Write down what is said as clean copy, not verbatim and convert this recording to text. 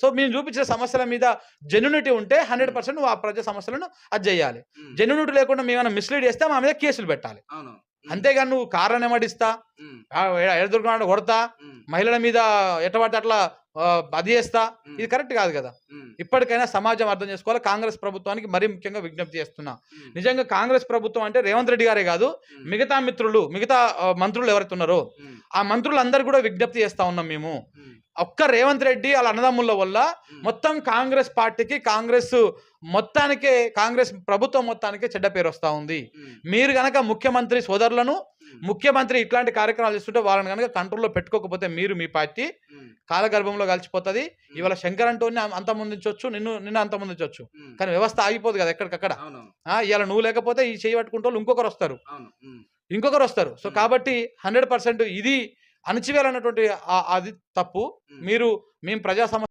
So మేము చూపించిన సమస్యల మీద జెన్యునిటీ ఉంటే 100% నువ్వు ఆ ప్రజా సమస్యలను అది చేయాలి. జెన్యునిటీ లేకుండా మేమైనా మిస్లీడ్ చేస్తే మా మీద కేసులు పెట్టాలి. అంతేగాని నువ్వు కార్లను ఎమ్మడిస్తా, ఎడదుర్గ కొడతా, మహిళల మీద ఎట్టబడితే అట్లా అది చేస్తా, ఇది కరెక్ట్ కాదు కదా. ఇప్పటికైనా సమాజం అర్థం చేసుకోవాలి. కాంగ్రెస్ ప్రభుత్వానికి మరీ ముఖ్యంగా విజ్ఞప్తి చేస్తున్నా, నిజంగా కాంగ్రెస్ ప్రభుత్వం అంటే రేవంత్ రెడ్డి గారే కాదు, మిగతా మంత్రులు ఎవరైతే ఉన్నారో ఆ మంత్రులందరూ కూడా విజ్ఞప్తి చేస్తా ఉన్నాం మేము. ఒక్క రేవంత్ రెడ్డి వాళ్ళ అన్నదమ్ముల వల్ల మొత్తం కాంగ్రెస్ పార్టీకి, కాంగ్రెస్ ప్రభుత్వం మొత్తానికి చెడ్డ పేరు వస్తూ ఉంది. మీరు గనక ముఖ్యమంత్రి సోదరులను, ముఖ్యమంత్రి ఇట్లాంటి కార్యక్రమాలు చేస్తుంటే వాళ్ళని కనుక కంట్రోల్లో పెట్టుకోకపోతే మీ పార్టీ కాలగర్భంలో కలిసిపోతుంది. ఇవాళ శంకర్ అంటోని అంతమొందించవచ్చు, నిన్ను అంతమొందించవచ్చు, కానీ వ్యవస్థ ఆగిపోదు కదా ఎక్కడికక్కడ. ఇవాళ నువ్వు లేకపోతే ఈ చేయి పట్టుకుంటే ఇంకొకరు వస్తారు. సో కాబట్టి 100% ఇది అణచివేయాలన్నటువంటి అది తప్పు. మేము ప్రజా